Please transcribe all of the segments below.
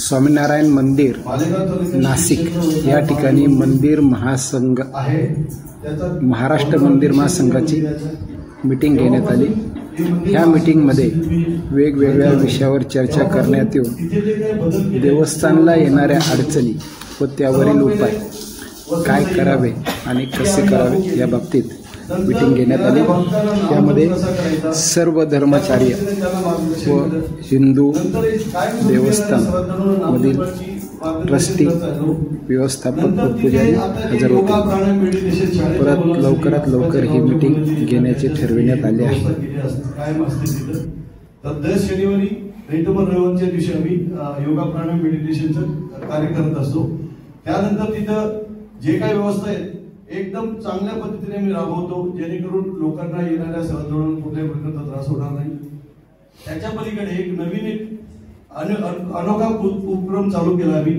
स्वामीनारायण मंदिर नाशिक या ठिकाणी मंदिर महासंघ महाराष्ट्र मंदिर महासंघाची मीटिंग घेण्यात आली। ह्या मीटिंगमध्ये वेगवेगळ्या विषयावर चर्चा करण्यात येऊन देवस्थानला येणाऱ्या अडचणी व त्यावरील उपाय काय करावे आणि कसे करावे या बाबतीत मीटिंग घेण्यात आली। त्यामध्ये सर्व धर्माचार्य व हिंदू देवस्थान मधील ट्रस्टी व्यवस्थापक व पुजारी हजर होते। परत लवकरात लवकर ही मीटिंग घेण्याचे ठरविण्यात आले आहे। तर दर शनिवारी रविवारच्या दिवशी आम्ही योगा प्राणायाम मेडिटेशनचं कार्य करत असतो। त्यानंतर तिथं जे काही व्यवस्था आहे एकदम चांगल्या पद्धतीने मी राबवतो, जेणेकरून लोकांना येणाऱ्या सहजवळून कुठल्याही प्रकारचा त्रास होणार नाही। त्याच्या पलीकडे एक नवीन अनोखा उपक्रम चालू केला आम्ही।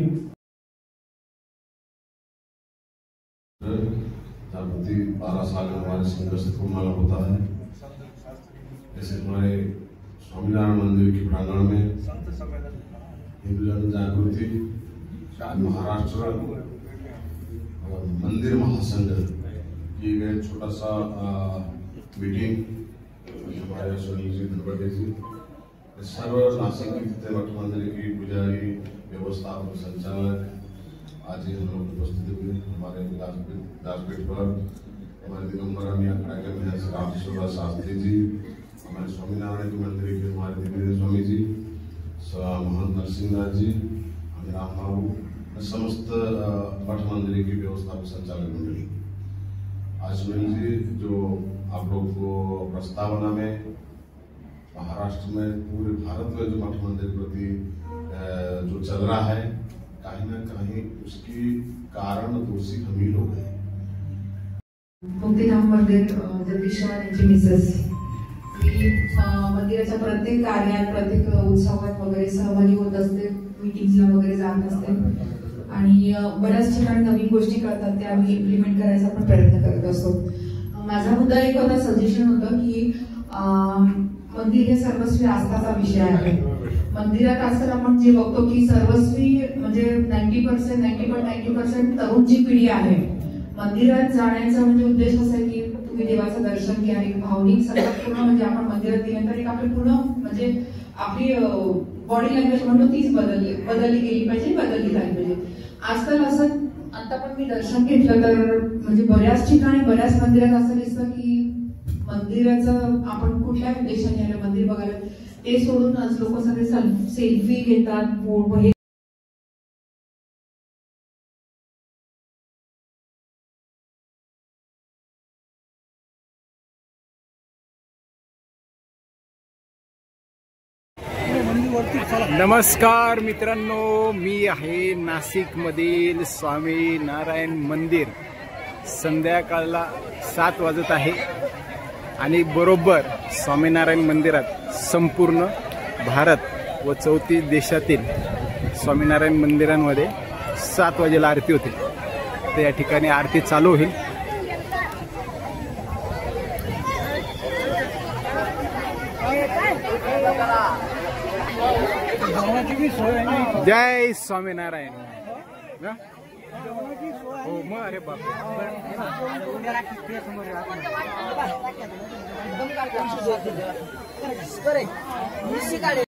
प्रति 12 साल हमारे संघ से पूर्ण होता है। जैसे हमारे स्वामीनारायण मंदिर के प्रांगण में हिंदू जन जागृति महाराष्ट्र मंदिर महासंघ की गए छोटा सा मीटिंग हमारे सुनील जी धनवटे जी सर्व नासिक के मठ मंदिर की पुजारी व्यवस्थापक संचालक आज हम लोग उपस्थित हुए। हमारे दासपीठ पर हमारे दिगंबर अखड़ा के महंत रामेश्वर शास्त्री जी, हमारे स्वामीनारायण के मंदिर के हमारे दिव्य स्वामी जी, महंत नरसिंहनाथ जी, राम बाबू, समस्त मठ मंदिर की व्यवस्थापक संचालक मंडली। आज सुनील जी जो आप लोग को प्रस्तावना में महाराष्ट्र में पूरे भारत में जो मठ मंदिर प्रति जो चल रहा है, कहीं ना कहीं उसकी कारण दोषी हम ही लोग हैं। मुक्तिधाम मंदिर जगदीश्वर यांची मिसेस मंदिराच्या प्रत्येक कार्यात प्रत्येक उत्सवात वगैरे सहभागी होत असते, मीटिंग्सला वगैरे जात असते आणि बऱ्याच ठिकाणी नवीन गोष्टी करतात त्या आम्ही इम्प्लिमेंट करायचा पण प्रयत्न करत असतो। माझा मुद्दा एक होता, सजेशन होतं की मंदिर हे सर्वस्वी आस्थाचा विषय आहे। मंदिरात असताना आपण जे बघतो की सर्वस्वी म्हणजे 90% तरुण जी पिढी आहे, मंदिरात जाण्याचा म्हणजे उद्देश असा आहे की तुम्ही देवाचं दर्शन घ्या, एक भावनिक सगळ्यात पूर्ण म्हणजे आपण मंदिरात गेल्यानंतर एक आपली पूर्ण म्हणजे आपली बॉडी लँग्वेज म्हणतो तीच बदलली गेली पाहिजे, बदलली झाली पाहिजे। आजकाल असं आता पण मी दर्शन घेतलं तर म्हणजे बऱ्याच ठिकाणी बऱ्याच मंदिरात असं दिसतं की मंदिराचं आपण कुठल्या उद्देशाने आलं मंदिर बघायला ते सोडून आज लोक सगळे सेल्फी घेतात, फोटो नमस्कार मित्रांनो, मी आहे नाशिक मधील स्वामीनारायण मंदिर। संध्याकाळला 7 वाजत आहे आणि बरोबर स्वामीनारायण मंदिरात संपूर्ण भारत व 34 देशातील स्वामीनारायण मंदिरांमध्ये 7 वाजेला आरती होते। तर या ठिकाणी आरती चालू होईल। जय स्वामीनारायण। हो मग अरे बाप निशी काढे